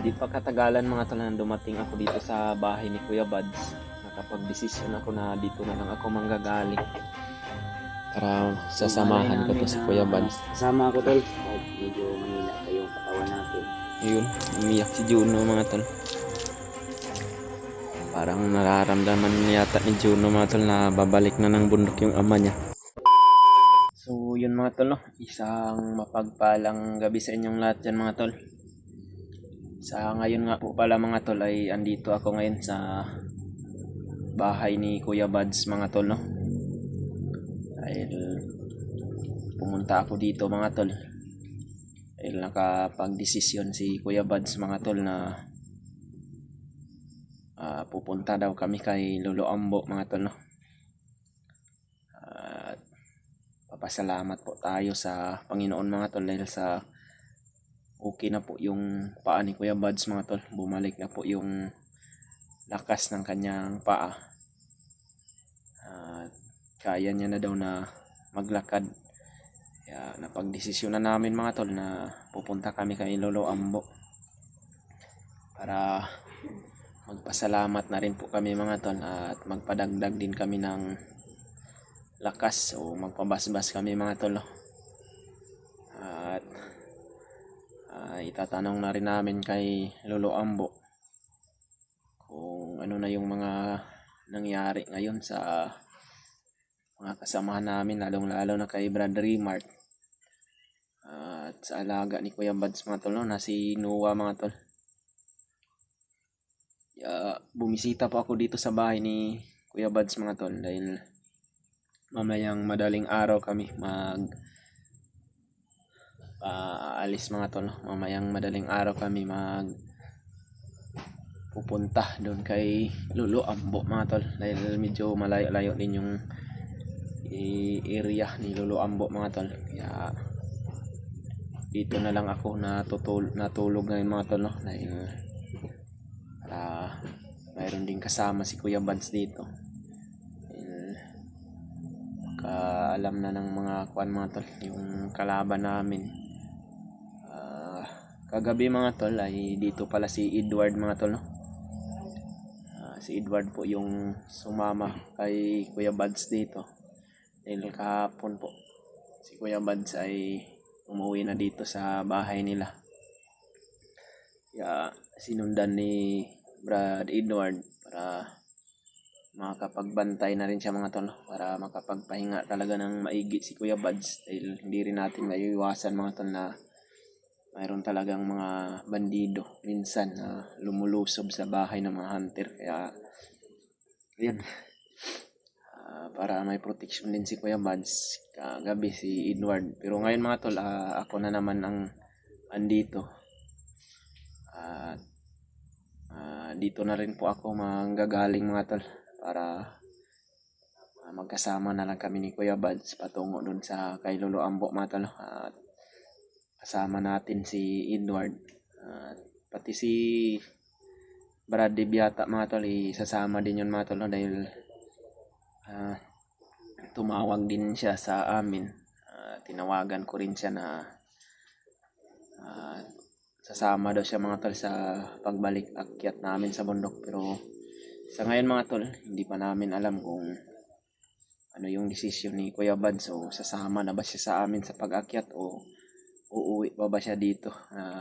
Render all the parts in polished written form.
Di pa katagalan mga tol na dumating ako dito sa bahay ni Kuya Buds. Nakapag-desisyon ako na dito na lang ako manggagaling. Para sasamahan ko to si Kuya Buds. Kasama ako tol. Medyo mahina pa yung katawan natin. Ayun, umiyak si Juno mga tol. Parang nararamdaman yata ni Juno mga tol na babalik na ng bundok yung ama niya. So yun mga tol, no? Isang mapagpalang gabi sa inyong lahat dyan mga tol. Sa ngayon nga po pala mga tol ay andito ako ngayon sa bahay ni Kuya Buds mga tol, no? Dahil pumunta ako dito mga tol. Dahil nakapag-desisyon si Kuya Buds mga tol na pupunta daw kami kay Lolo Ambo mga tol, no? At papasalamat po tayo sa Panginoon mga tol dahil sa okay na po yung paa ni Kuya Buds mga tol. Bumalik na po yung lakas ng kanyang paa. Kaya niya na daw na maglakad. Kaya napagdesisyon na namin mga tol na pupunta kami kay Lolo Ambo para magpasalamat na rin po kami mga tol at magpadagdag din kami ng lakas o magpabasbas kami mga tol. At itatanong na rin namin kay Lolo Ambo kung ano na yung mga nangyari ngayon sa mga kasamahan namin, lalong lalo na kay Brother Mart at sa alaga ni Kuya Buds mga tol, no? Na si Noah mga tol. Bumisita po ako dito sa bahay ni Kuya Buds mga tol dahil mamayang madaling araw kami aalis mga tol, no? Mamayang madaling araw kami pupunta doon kay Lolo Ambo mga tol dahil medyo malayo-layo din yung area ni Lolo Ambo mga tol. Kaya dito na lang ako natulog ngayon mga tol, no? Dahil mayroon din kasama si Kuya Buds dito. Dahil alam na ng mga kuan mga tol yung kalaban namin. Kagabi mga tol ay dito pala si Edward mga tol, no? Si Edward po yung sumama kay Kuya Buds dito. Dahil kahapon po si Kuya Buds ay umuwi na dito sa bahay nila. Kaya sinundan ni Brad Edward para makapagbantay na rin siya mga tol, para makapagpahinga talaga ng maigi si Kuya Buds dahil hindi rin natin maiiwasan mga tol na mayroon talagang mga bandido minsan na lumulusob sa bahay ng mga hunter. Kaya yan, para may protection din si Kuya Buds, kagabi si Edward. Pero ngayon mga tol, ako na naman ang andito. Dito na rin po ako manggagaling mga tol para magkasama na lang kami ni Kuya Buds patungo dun sa kay Lolo Ambo mga tol. At kasama natin si Edward at pati si Brad Biata mga tol, isasama din yun mga tol, no? Dahil tumawag din siya sa amin. Tinawagan ko rin siya na sasama daw siya mga tol sa pagbalik akyat namin sa bundok. Pero sa ngayon mga tol, hindi pa namin alam kung ano yung desisyon ni Kuya Buds. So sasama na ba siya sa amin sa pag-akyat o uuwi pa ba siya dito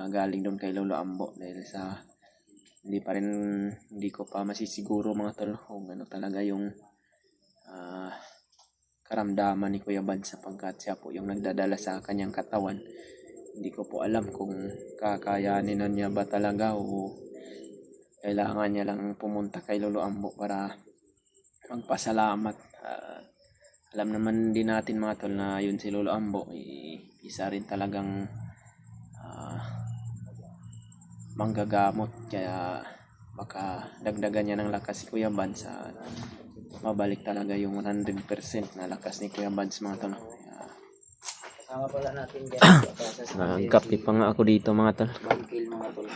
galing doon kay Lolo Ambo. Dahil sa hindi ko pa masisiguro mga tol kung ano talaga yung karamdaman ni Kuya Buds sapagkat siya po yung nagdadala sa kanyang katawan. Hindi ko po alam kung kakayanin na niya ba talaga o kailangan niya lang pumunta kay Lolo Ambo para magpasalamat. Alam naman din natin mga tol na yun si Lolo Ambo isa rin talagang manggagamot. Kaya baka dagdagan niya ng lakas si Kuya Buds at mabalik talaga yung 100% na lakas ni Kuya Buds mga tol. Kasama pala natin dyan. Nagkape pa nga ako dito mga tol. Bangkil mga tol.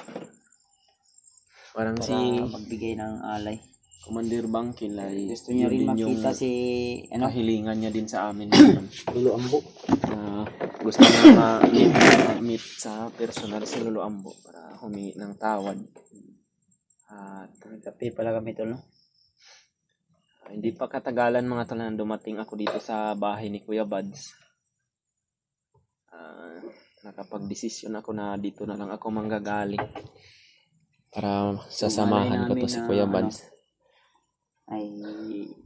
Parang Para si magbigay ng alay. Commander Bangkil ay Gusto niya rin yun din makita si kahilingan niya din sa amin. Lolo Ambo. gusto niya ma-meet sa personal si Lolo Ambo para humingi ng tawad. At Nagkape pala kami tol, no? hindi pa katagalan mga tol na dumating ako dito sa bahay ni Kuya Buds. Nakapag-desisyon ako na dito na lang ako manggagaling para sasamahan ko to si Kuya Buds. Ay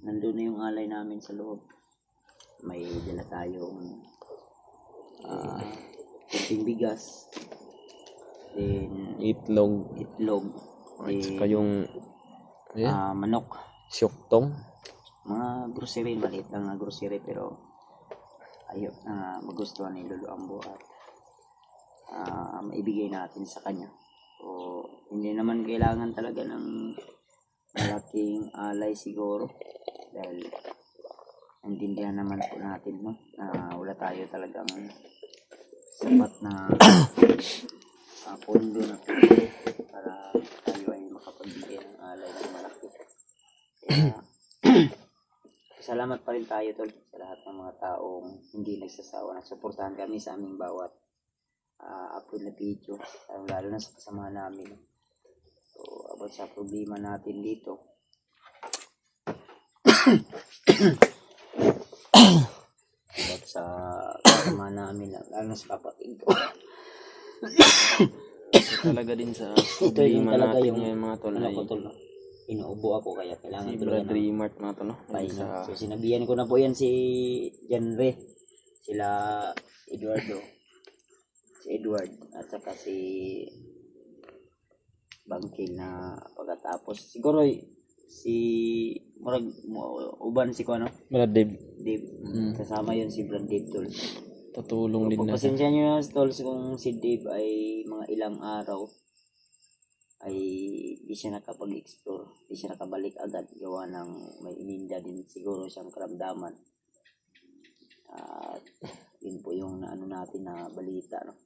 nandun na yung alay namin sa loob. May dala tayong kunting bigas, then Itlog, at then saka yung manok, syuktong. mga grocery, maliit lang na grocery pero ayok na magustuhan ni Lolo Ambo at maibigay natin sa kanya. So hindi naman kailangan talaga ng malaking alay siguro dahil naintindihan naman po natin, no, na wala tayo talagang sapat na pondo na para tayo ay makapagbigay ng alay ng malaki. Kaya salamat pa rin tayo tol sa lahat ng mga taong hindi nagsasawa na suportahan kami sa aming bawat upload na video, lalo na sa kasama namin. So about sa problema natin dito, about sa kasama namin, lalo na sa kapatid ko. So, talaga din sa Ito yung problema talaga natin yung ngayon mga tol ano ay ko tol, no? Inuubo ako kaya kailangan si talaga Brad ng Remart mga tol, no? pahinga. Sa So sinabihan ko na po yan si Janre, sila Eduardo, si Edward at saka si Bangkil na pagkatapos siguro si murag uban si ko ano, Brad Dave, Dave. Kasama yun si Brad Dave tol. tutulong din na sa Pagpasensya nyo na tol kung si Dave ay mga ilang araw ay di siya nakapag-explore, di siya nakabalik agad gawa ng may ininda din siguro siyang karamdaman. At yun po yung ano natin na balita, no.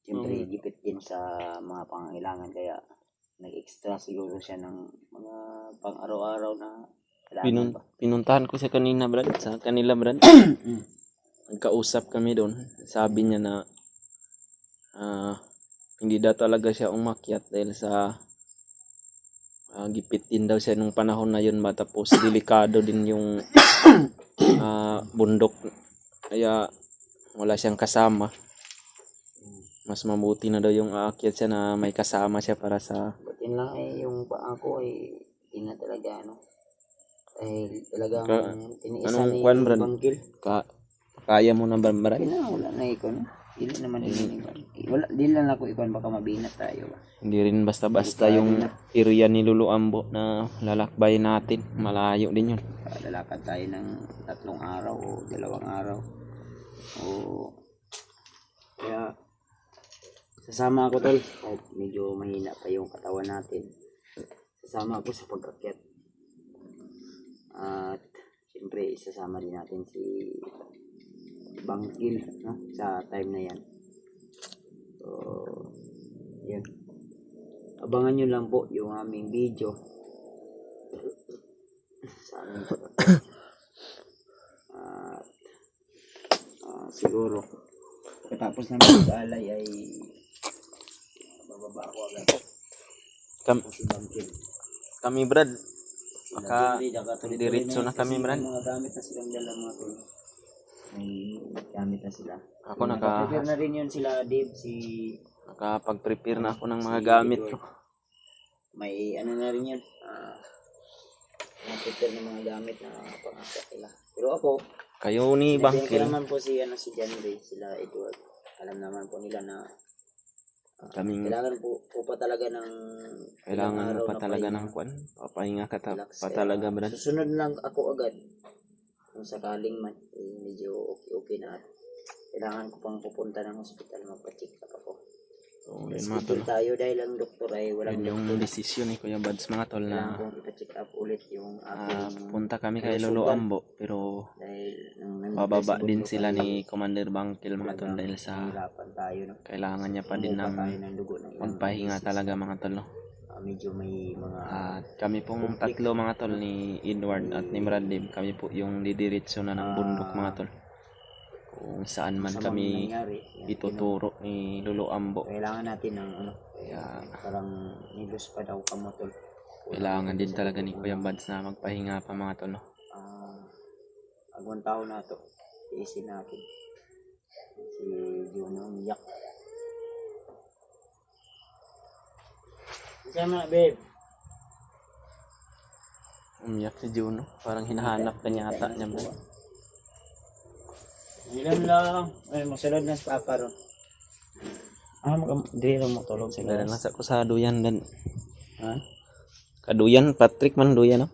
Siyempre gipit din sa mga pangangailangan kaya nag-extra siguro siya ng mga pang araw-araw na kailangan ba. Pinuntahan ko siya kanina Brad, sa kanila Brad. Nagkausap kami doon. Sabi niya na hindi daw talaga siya umakyat dahil sa gipit din daw siya nung panahon na yun ba, tapos delikado din yung bundok kaya wala siyang kasama. Mas mabuti na daw yung aakyat siya na may kasama siya para sa Butin lang yung paa ko ay hindi na talaga ano. Dahil talagang tiniisan anong ni kwan, Brad? Bangkil. Kaya mo na ba Brad? Wala na ikon. Dili naman yun. Wala, dili lang ako ikon, baka mabinat tayo ba. Hindi rin basta-basta yung area ni Lolo Ambo na lalakbayin natin. Malayo din yun. Lalakad tayo ng 3 araw o 2 araw. Kaya sasama ako tol. Kahit medyo mahina pa yung katawan natin. Sasama ako sa pag-akyat. At siyempre isasama din natin si Bangkil, no? Sa time na yan. So, yan. Abangan nyo lang po yung aming video sa aming siguro katapos na mag-alay ay bababa ako agad si Bangkil. Kami Brad, diretso na kami Brad. Mga gamit na silang dala mga tol. May gamit na sila. Ako prepare na rin yun sila Dave, nakapag-prepare na ako ng mga gamit ko. May ano na rin yun. Prepare ng mga gamit na pang-akyat nila. Pero ako, Kayo ni ko Bangkil, naman po si John Ray, sila Edward. Alam naman po nila na kailangan po pa talaga ng kailangan araw pa na talaga pahinga. ng kwan. Papahinga ka Relax. pa Kaya talaga Brad. susunod lang ako agad. Kung sakaling man, medyo okay na. Kailangan ko pang pupunta ng hospital, magpa-check up ako. So yun mga tol. Hospital tayo dahil ang doktor ay walang Yun yung desisyon ni Kuya Buds mga tol kailangan na kong ipa-check up ulit yung aking punta kami kay Lolo Ambo pero dahil nang bababa din sila ni Commander Bangkil mga tol dahil sa hirapan tayo, no? kailangan niya pa din ng tayo ng dugo ng ilang magpahinga beses. talaga mga tol, no? Medyo may mga At kami pong tatlo mga tol ni Edward at ni Brad Dave, kami po yung didiretso na ng bundok mga tol. kung saan man Masamang kami nangyari. ituturo ni Lolo Ambo. Kailangan natin ng ano, Kaya parang nilos pa daw kamo tol. kailangan din talaga ni Kuya Bads na magpahinga pa mga tol. No? Agwan tao na to. Iisin natin. Si Juno umiyak. Sama babe. Umiyak si Juno. Parang hinahanap ka niya ata niya. Ilan lang. Ay, masunod na sa papa ron. Di lang mo tulog sila. Dala lang sa kusado yan. Dan. Ha? Kaduyan, Patrick man duyan. No?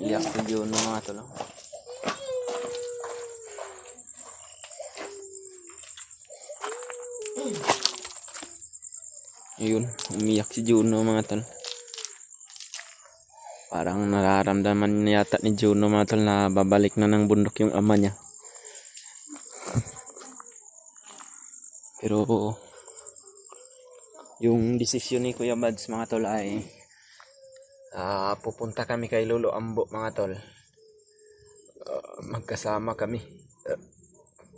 Iyak si Juno mga tol. No? Ayun, umiyak si Juno mga tol. Parang nararamdaman niya yata ni Juno mga tol na babalik na ng bundok yung ama niya. Pero yung desisyon ni Kuya Bads mga tol ay pupunta kami kay Lolo Ambo mga tol. Magkasama kami.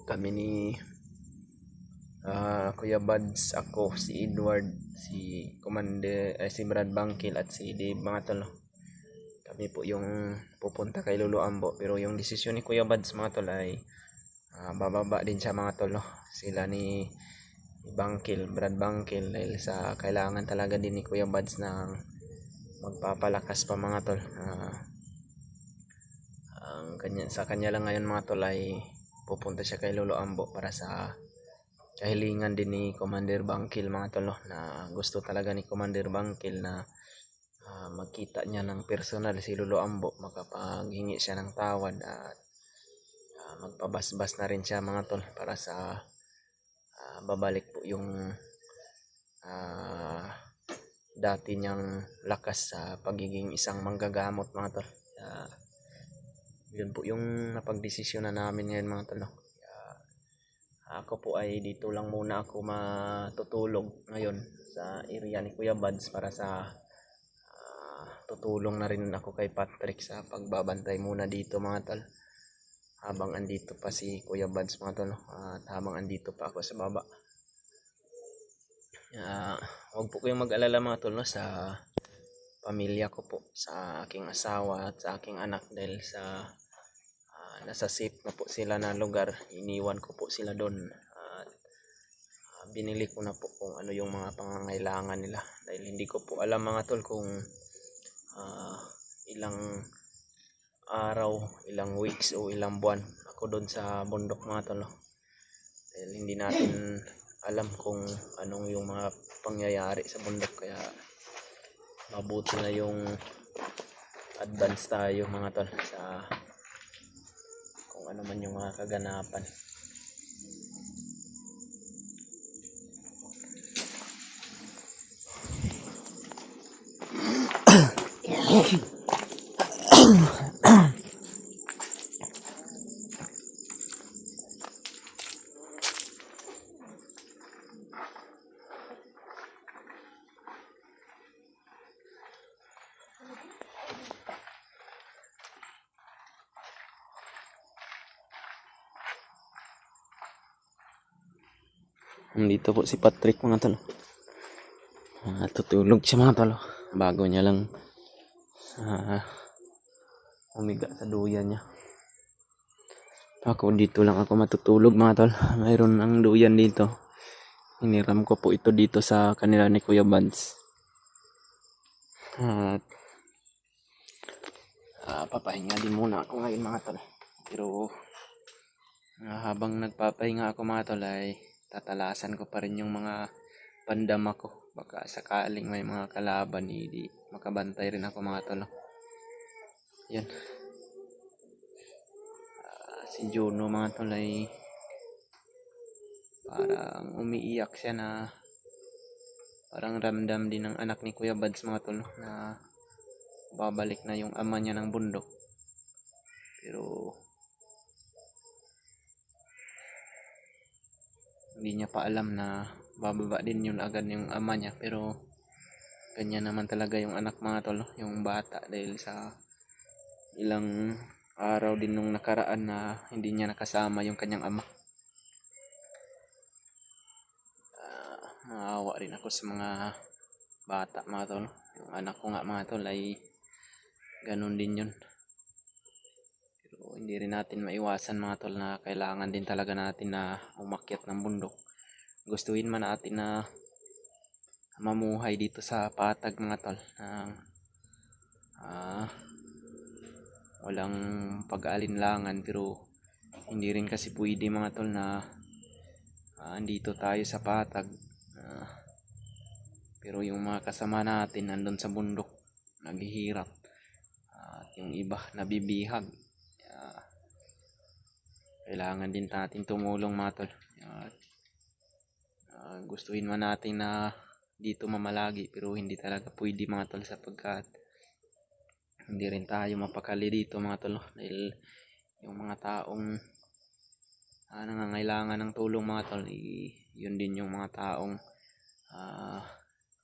Kami ni Kuya Bads, ako, si Edward, si si Brad Bangkil at si Dave mga tol. No? Kami po yung pupunta kay Lolo Ambo. Pero yung desisyon ni Kuya Bads mga tol ay bababa din siya mga tol. No? Sila ni Bangkil, Brad Bangkil dahil sa kailangan talaga din ni Kuya Bads ng magpapalakas pa mga tol. Sa kanya lang ngayon mga tol ay pupunta siya kay Lolo Ambo para sa kahilingan din ni Commander Bangkil mga tol. No? Na gusto talaga ni Commander Bangkil na magkita niya ng personal si Lolo Ambo, makapaghingi siya ng tawad at magpabasbas na rin siya mga tol para sa babalik po yung dati niyang lakas sa pagiging isang manggagamot mga tol. Yun po yung napagdesisyon na namin ngayon mga tol. No? Ako po ay dito lang muna ako matutulog ngayon sa area ni Kuya Bads para sa tutulong na rin ako kay Patrick sa pagbabantay muna dito mga tol. Habang andito pa si Kuya Bads mga tol. No? At habang andito pa ako sa baba. Huwag po kayong mag-alala mga tol, no? Sa pamilya ko po, sa aking asawa at sa aking anak dahil sa nasa safe na po sila na lugar. Iniwan ko po sila doon at binili ko na po kung ano yung mga pangangailangan nila dahil hindi ko po alam mga tol kung ilang araw, ilang weeks o ilang buwan ako doon sa bundok mga tol. No? Dahil hindi natin alam kung anong yung mga pangyayari sa bundok, kaya mabuti na yung advance tayo mga tol sa kung ano man yung mga kaganapan. Dito po si Patrick mga tol. Tutulog siya mga tol. Bago niya lang umiga sa duyan niya. Ako dito lang ako matutulog mga tol. Mayroon ang duyan dito. Hiniram ko po ito dito sa kanila ni Kuya Bads. At papahinga din muna ako ngayon mga tol. Pero habang nagpapahinga ako mga tol ay tatalasan ko pa rin yung mga pandama ko. Baka sakaling may mga kalaban, hindi makabantay rin ako mga tol. Yan. Si Juno mga tol ay parang umiiyak siya na parang ramdam din ng anak ni Kuya Bads mga tol na babalik na yung ama niya ng bundok. Pero hindi niya pa alam na bababa din yun agad yung ama niya. Pero ganyan naman talaga yung anak mga tol, no? Yung bata dahil sa ilang araw din nung nakaraan na hindi niya nakasama yung kanyang ama. Maawa rin ako sa mga bata mga tol, no? Yung anak ko nga mga tol ay ganun din yun. Pero hindi rin natin maiwasan mga tol na kailangan din talaga natin na umakyat ng bundok. Gustuhin man natin na mamuhay dito sa patag mga tol, ng walang pag-aalinlangan, pero hindi rin kasi pwede mga tol na andito tayo sa patag, pero yung mga kasama natin nandun sa bundok naghihirap, at yung iba nabibihag. Kailangan din natin tumulong mga tol. Gustuhin man natin na dito mamalagi, pero hindi talaga pwede mga tol, sapagkat hindi rin tayo mapakali dito mga tol, no? Dahil yung mga taong nangangailangan ng tulong mga tol, yun din yung mga taong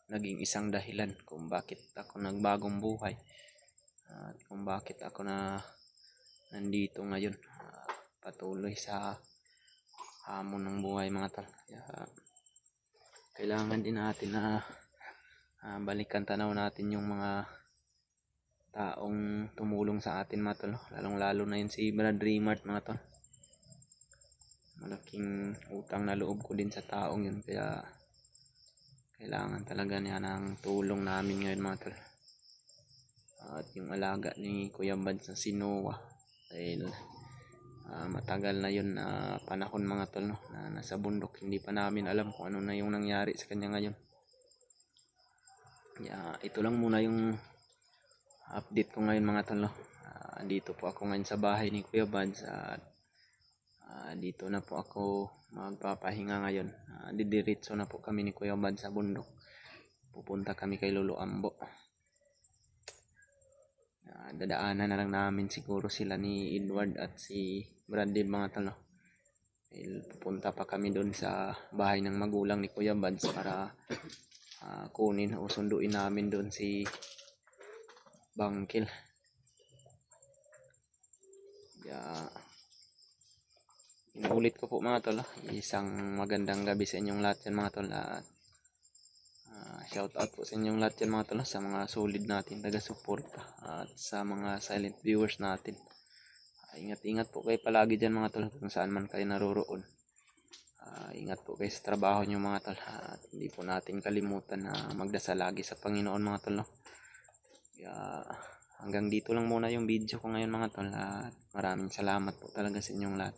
naging isang dahilan kung bakit ako nagbagong buhay, at kung bakit ako na nandito ngayon, patuloy sa hamon ng buhay mga tol. Kailangan din natin na balikan tanaw natin yung mga taong tumulong sa atin mga tol, lalong lalo na yun si Brad Raymart mga tol. Malaking utang na loob ko din sa taong yun, kaya kailangan talaga niya ng tulong namin ngayon mga tol. At yung alaga ni Kuya Bad sa Sinoa, dahil matagal na yun na panahon mga tol, no, na nasa bundok, hindi pa namin alam kung ano na yung nangyari sa kanya ngayon. Ito lang muna yung update ko ngayon mga tol, no. Dito po ako ngayon sa bahay ni Kuya Bad, at dito na po ako magpapahinga ngayon. Didiretso na po kami ni Kuya Bad sa bundok, pupunta kami kay Lolo Ambo. Dadaanan na lang namin siguro sila ni Edward at si Bradley mga tol, no. Pupunta pa kami doon sa bahay ng magulang ni Kuya Bads para kunin o sunduin namin doon si Bangkil. Inuulit ko po mga tol, isang magandang gabi sa inyong lahat yan mga tol, at shout out po sa inyong lahat yan mga tol, sa mga solid natin taga-suporta at sa mga silent viewers natin. Ingat-ingat po kayo palagi dyan mga tol, kung saan man kayo naroroon. Ingat po kayo sa trabaho nyo mga tol, at hindi po natin kalimutan na magdasal lagi sa Panginoon mga tol, no? Hanggang dito lang muna yung video ko ngayon mga tol, at maraming salamat po talaga sa inyong lahat.